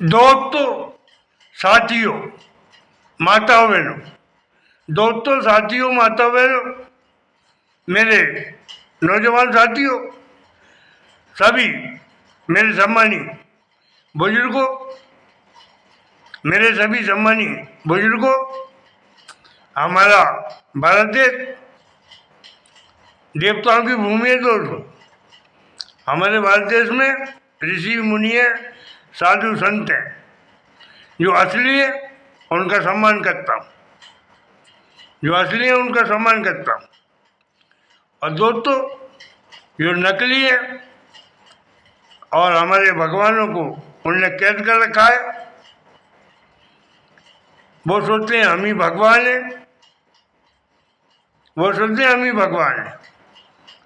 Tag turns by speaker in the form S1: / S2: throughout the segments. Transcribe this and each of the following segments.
S1: दोस्तों, साथियों, माताओं बहनों, दोस्तों, साथियों, माताओं बहनों, मेरे नौजवान साथियों, सभी मेरे सम्मानीय बुजुर्गों, मेरे सभी सम्मानीय बुजुर्गों, हमारा भारत देश देवताओं की भूमि है दोस्तों। हमारे भारत देश में ऋषि मुनि है, साधु संत हैं। जो असली है उनका सम्मान करता हूँ, जो असली है उनका सम्मान करता हूँ। और दोस्तों, जो नकली है और हमारे भगवानों को उनने कैद कर रखा है, वो सोचते हैं हम ही भगवान हैं, वो सोचते हैं हम ही भगवान हैं।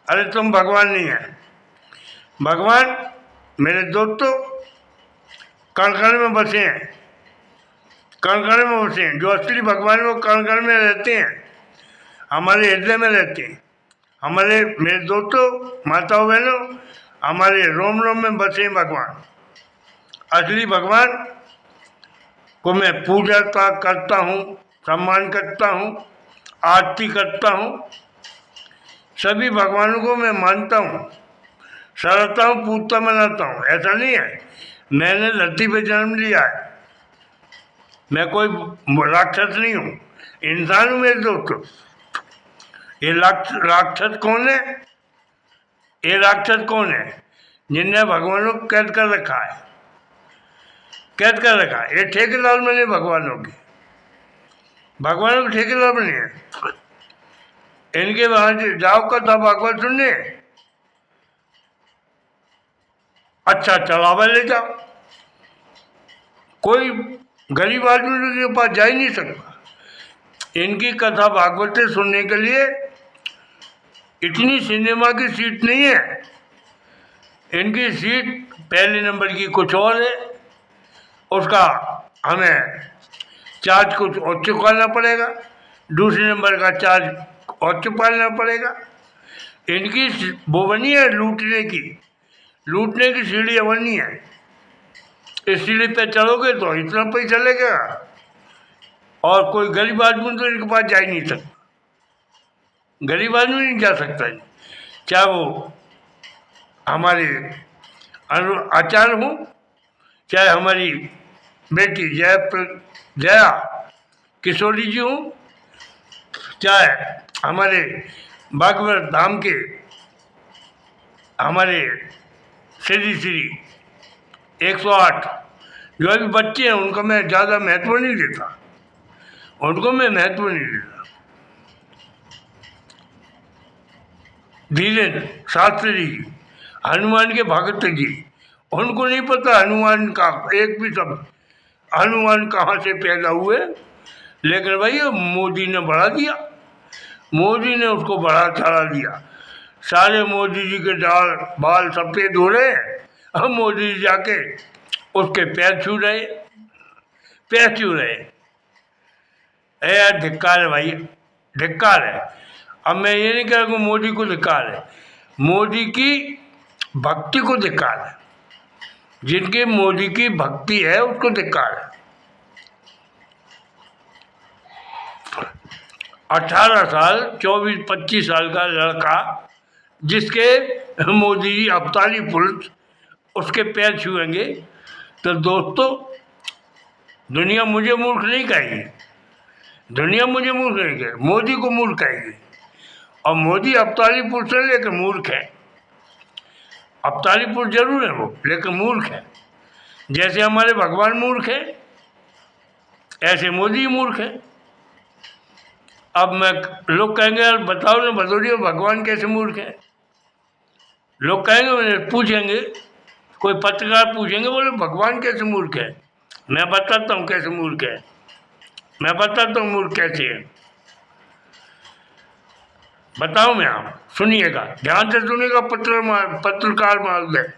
S1: अरे तुम भगवान नहीं है। भगवान मेरे दोस्तों कण कण में बसे हैं, कण कण में बसे हैं। जो असली भगवान वो कण कण में रहते हैं, हमारे हृदय में रहते हैं। हमारे मेरे दोस्तों, माताओं बहनों, हमारे रोम रोम में बसे हैं भगवान। असली भगवान को मैं पूजा करता हूँ, सम्मान करता हूँ, आरती करता हूँ। सभी भगवानों को मैं मानता हूँ, सराहता हूँ, पूजता मनाता हूँ। ऐसा नहीं है मैंने धरती पे जन्म लिया है, मैं कोई राक्षस नहीं हूँ, इंसान हूँ मेरे दोस्तों। ये राक्षस कौन है? ये राक्षस कौन है जिनने भगवानों को कैद कर रखा है? कैद कर रखा है। ये ठेकेदार बने भगवानों के, भगवानों के ठेकेदार बने हैं। इनके वहां जाओ का था भागवत सुनने, अच्छा चलावा ले जाओ। कोई गरीब आदमी के पास जा ही नहीं सकता। इनकी कथा भागवत सुनने के लिए इतनी सिनेमा की सीट नहीं है। इनकी सीट पहले नंबर की कुछ और है, उसका हमें चार्ज कुछ और चुकाना पड़ेगा, दूसरे नंबर का चार्ज और चुकाना पड़ेगा। इनकी वो बनी है लूटने की, लूटने की सीढ़ी बनी है। इस सीढ़ी पे चढ़ोगे तो इतना पैसा लगेगा, और कोई गरीब आदमी तो इनके पास जा ही नहीं सकता। गरीब आदमी नहीं जा सकता, चाहे वो हमारे आचार्य हों, चाहे हमारी बेटी जया किशोरी जी हों, चाहे हमारे भागवत धाम के हमारे श्री 108 जो अभी बच्चे हैं, उनको मैं ज़्यादा महत्व नहीं देता, उनको मैं महत्व नहीं देता। धीरेन्द्र शास्त्री जी, हनुमान के भक्त जी, उनको नहीं पता हनुमान का एक भी शब्द, हनुमान कहाँ से पैदा हुए। लेकिन भाई मोदी ने बढ़ा दिया, मोदी ने उसको बढ़ा चढ़ा दिया। सारे मोदी जी के बाल सफ़ेद हो रहे हैं, अब मोदी जी जाके उसके पैर छू रहे, पैर छू रहे। यार धिक्कार है भाई, धिक्कार है। अब मैं ये नहीं कह रहा मोदी को धिक्कार है, मोदी की भक्ति को धिक्कार है। जिनके मोदी की भक्ति है उसको धिक्कार है। 18 साल 24-25 साल का लड़का जिसके मोदी जी अवतारी पुरुष उसके पैर छुएंगे, तो दोस्तों दुनिया मुझे मूर्ख नहीं कहेगी, दुनिया मुझे मूर्ख नहीं कहेगी, मोदी को मूर्ख कहेगी। और मोदी अवतारी पुरुष है लेकिन मूर्ख है। अवतारी पुरुष जरूर है वो, लेकिन मूर्ख है। जैसे हमारे भगवान मूर्ख है, ऐसे मोदी मूर्ख है। अब मैं लोग कहेंगे यार बताओ ना भदौरिया भगवान कैसे मूर्ख है। लोग कहेंगे, मैंने पूछेंगे, कोई पत्रकार पूछेंगे, बोले भगवान कैसे मूर्ख है। मैं बताता हूँ कैसे मूर्ख है, मैं बताता हूँ मूर्ख कैसे है। बताओ मैं, आप सुनिएगा, ध्यान से सुनिएगा, पत्रकार महोदय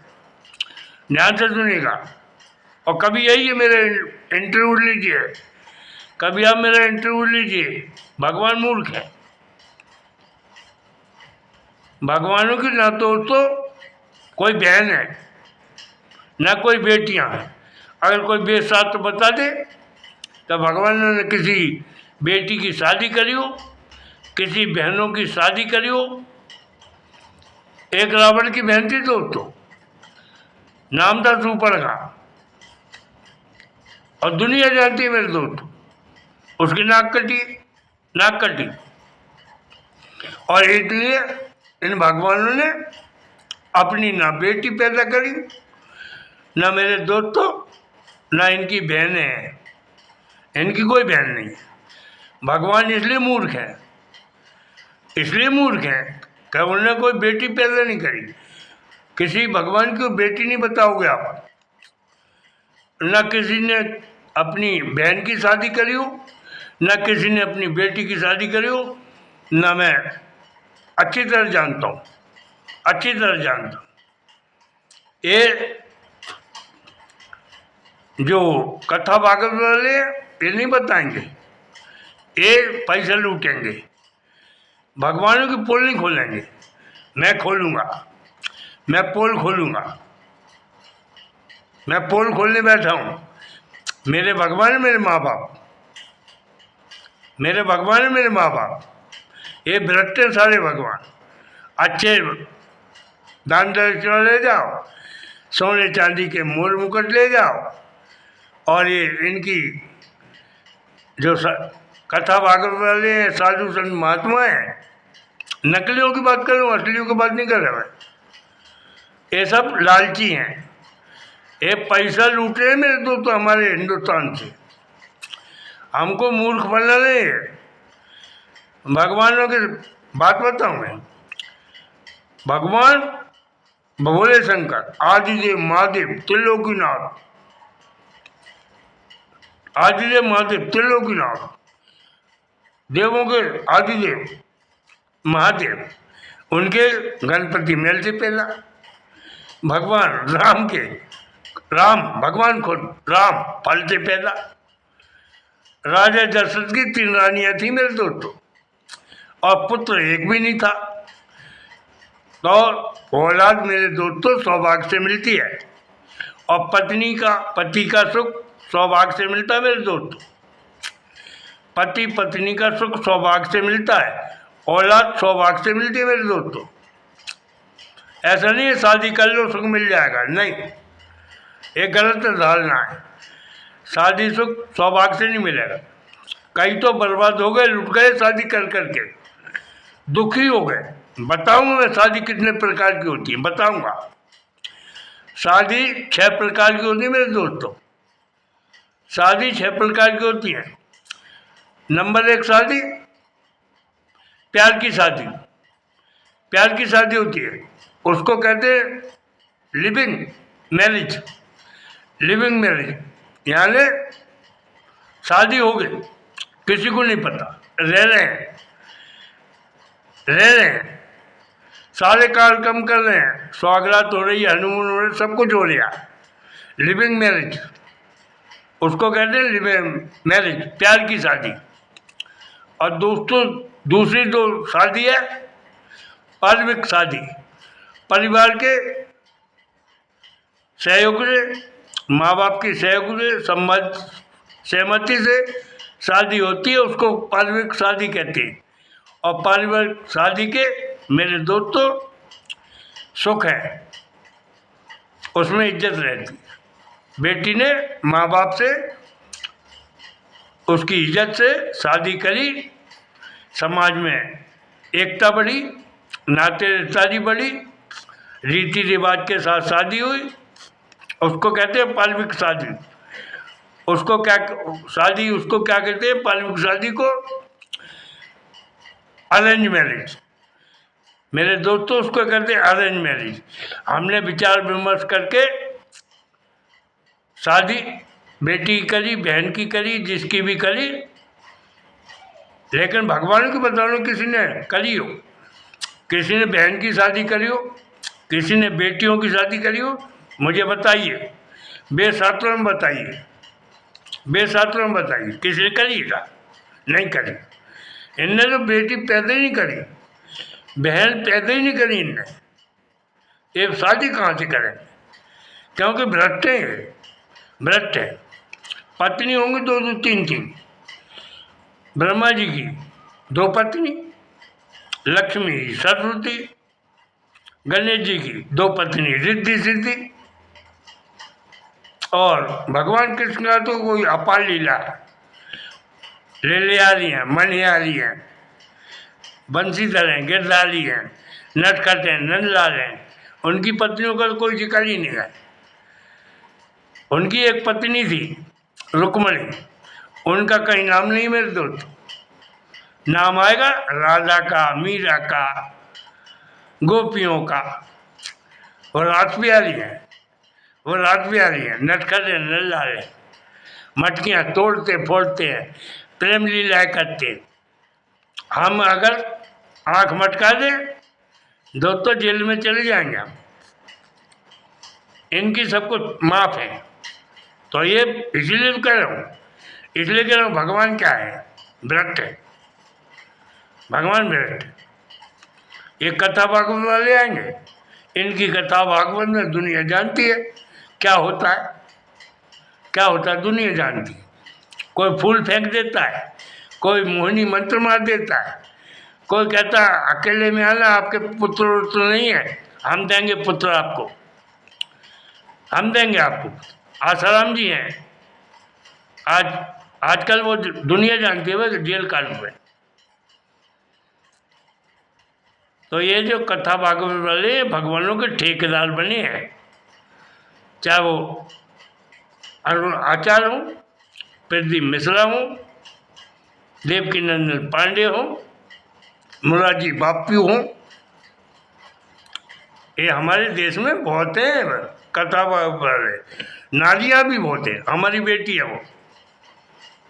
S1: ध्यान से सुनिएगा। और कभी यही है मेरे इंटरव्यू लीजिए, कभी आप मेरा इंटरव्यू लीजिए। भगवान मूर्ख है। भगवानों की ना तो कोई बहन है, ना कोई बेटियां हैं। अगर कोई वेदशास्त्र बता दे तो भगवान ने किसी बेटी की शादी करी हो, किसी बहनों की शादी करी हो। एक रावण की बहन थी दोस्तों, नाम था शूर्पणखा, और दुनिया जानती है मेरे दोस्त, उसकी नाक कटी, नाक कटी। और इसलिए इन भगवानों ने अपनी ना बेटी पैदा करी, ना मेरे दोस्तों, ना इनकी बहनें हैं, इनकी कोई बहन नहीं। भगवान इसलिए मूर्ख है, इसलिए मूर्ख है कि उन्होंने कोई बेटी पैदा नहीं करी। किसी भगवान की बेटी नहीं बताओगे आप, ना किसी ने अपनी बहन की शादी करी हो, ना किसी ने अपनी बेटी की शादी करी हो, ना मैं अच्छी तरह जानता हूँ, अच्छी तरह जानता हूँ। ये जो कथा भागवत वाले ये नहीं बताएंगे, ये पैसा लूटेंगे, भगवानों की पोल नहीं खोलेंगे। मैं खोलूँगा, मैं पोल खोलूँगा, मैं पोल खोलने बैठा हूँ। मेरे भगवान है मेरे माँ बाप, मेरे भगवान है मेरे माँ बाप, ये भ्रष्ट हैं सारे भगवान। अच्छे दान दक्षिणा ले जाओ, सोने चांदी के मोर मुकुट ले जाओ, और ये इनकी जो कथा भागवत वाले हैं, साधु संत महात्मा हैं, नकलियों की बात करूँ, असलियों की बात नहीं कर रहा मैं, ये सब लालची हैं, ये पैसा लूट रहे हैं मेरे दोस्तों हमारे हिंदुस्तान से। हमको मूर्ख बनना नहीं है। भगवानों की बात बताऊँ मैं, भगवान भोले शंकर, आदिदेव महादेव, त्रिलोकीनाथ, आदिदेव महादेव, त्रिलोकीनाथ, देवों के आदिदेव महादेव, उनके गणपति मेल से पहला भगवान राम के, राम भगवान खुद राम फल से पैदा। राजा दशरथ की 3 रानियां थी मेरे दोस्तों, और पुत्र एक भी नहीं था। तो औलाद मेरे दोस्तों सौभाग्य से मिलती है, और पति का सुख सौभाग्य से मिलता है मेरे दोस्तों। पति पत्नी का सुख सौभाग्य से मिलता है, औलाद सौभाग्य से मिलती है मेरे दोस्तों। ऐसा नहीं है शादी कर लो सुख मिल जाएगा, नहीं, ये गलत धारणा है। शादी सुख सौभाग्य से नहीं मिलेगा। कई तो बर्बाद हो गए, लुट गए शादी कर करके, दुखी हो गए। बताऊंगा मैं शादी कितने प्रकार की होती है, बताऊंगा। शादी 6 प्रकार की होती है मेरे दोस्तों, शादी 6 प्रकार की होती है। नंबर 1 शादी, प्यार की शादी। प्यार की शादी होती है, उसको कहते हैं लिविंग मैरिज। लिविंग मैरिज यानी शादी हो गई, किसी को नहीं पता, रह रहे हैं, रह रहे हैं, सारे कार्यक्रम कर रहे हैं, स्वागत हो रही है, हनीमून हो रही है, सब कुछ हो रहा है। लिविंग मैरिज उसको कहते हैं, लिविंग मैरिज, प्यार की शादी। और दोस्तों दूसरी जो शादी है पारिवारिक शादी, परिवार के सहयोग से, माँ बाप की सहयोग से, सहमति से शादी होती है, उसको पारिवारिक शादी कहते हैं। और पारिवारिक शादी के मेरे दोस्तों सुख है, उसमें इज्जत रहती है। बेटी ने माँ बाप से उसकी इज्जत से शादी करी, समाज में एकता बढ़ी, नाते रिश्तेदारी बढ़ी, रीति रिवाज के साथ शादी हुई, उसको कहते हैं पारिवारिक शादी। उसको क्या शादी, उसको क्या कहते हैं पारिवारिक शादी को अरेंज मैरिज। मेरे दोस्तों उसको कहते हैं अरेंज मैरिज। हमने विचार विमर्श करके शादी बेटी की करी, बहन की करी, जिसकी भी करी, लेकिन भगवान की बता लो किसी ने करी हो, किसी ने बहन की शादी करी हो, किसी ने बेटियों की शादी करी हो, मुझे बताइए, वेदशास्त्रों में बताइए, वेदशास्त्रों में बताइए किसी ने करी का? नहीं करी। इनने तो बेटी पैदा ही नहीं करी, बहन पैदा ही नहीं करी इनने, ये शादी कहाँ से करें? क्योंकि भ्रष्ट हैं, भ्रष्ट है। पत्नी होंगी दो दो तीन तीन। ब्रह्मा जी की 2 पत्नी, लक्ष्मी सरस्वती, गणेश जी की 2 पत्नी रिद्धि सिद्धि, और भगवान कृष्ण का तो कोई अपार लीला है। लेलियारी हैं, मनिहारी हैं, बंसीधर हैं, गिरधारी हैं, नटखट हैं, नंदलाल हैं। उनकी पत्नियों का तो कोई जिक्र ही नहीं है। उनकी एक पत्नी थी रुक्मणी, उनका कहीं नाम नहीं मेरे दोस्त। नाम आएगा राधा का, मीरा का, गोपियों का। वो रात प्यारी है, वो रात प्यारी है, नटखट है, नंदलाल है, मटकियाँ तोड़ते फोड़ते हैं, प्रेम लीला करते। हम अगर आंख मटका दें दोस्तों जेल में चले जाएंगे हम। इनकी सब कुछ माफ है। तो ये इसलिए कह रहा हूँ, इसलिए कह रहा हूँ भगवान क्या है? भ्रष्ट है। भगवान भ्रष्ट है। ये कथा भागवत वाले आएंगे, इनकी कथा भागवत में दुनिया जानती है क्या होता है, क्या होता है दुनिया जानती है। कोई फूल फेंक देता है, कोई मोहिनी मंत्र मार देता है, कोई कहता है अकेले में आना, आपके पुत्र तो नहीं है, हम देंगे पुत्र आपको, हम देंगे आपको। आसाराम जी हैं, आज आजकल वो दुनिया जानती है वह जेल काल में। तो ये जो कथा भागवत वाले भगवानों के ठेकेदार बने हैं, चाहे वो अरुण आचार्य हो, प्रदीप मिश्रा हो, देवकी नंदन पांडे हो, मुरारजी बापू हो, ये हमारे देश में बहुत हैं कथा वाले। नारियाँ भी बहुत हैं। हमारी बेटी है वो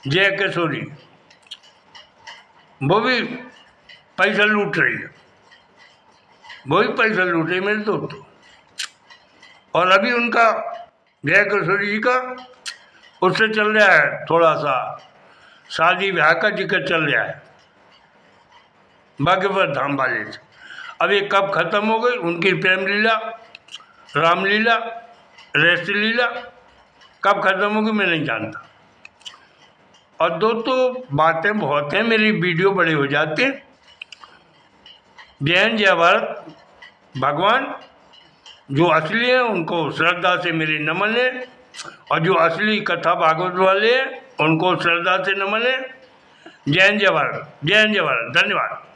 S1: जय किशोरी, वो भी पैसा लूट रही है, वो भी पैसा लूट रही है मेरे दोस्तों। और अभी उनका जय किशोरी जी का उससे चल रहा है थोड़ा सा शादी ब्याह का जिक्र चल रहा है भाग्यवर धाम वाले से। अब ये कब खत्म हो गई उनकी प्रेम लीला, रामलीला, रेस लीला कब खत्म होगी मैं नहीं जानता। और दोस्तों बातें बहुत हैं, मेरी वीडियो बड़े हो जाते हैं। जय हिंद जय भारत। भगवान जो असली है उनको श्रद्धा से मेरे नमन है, और जो असली कथा भागवत वाले हैं उनको श्रद्धा से नमन है। जय हिंद जय भारत, जय हिंद जय भारत। धन्यवाद।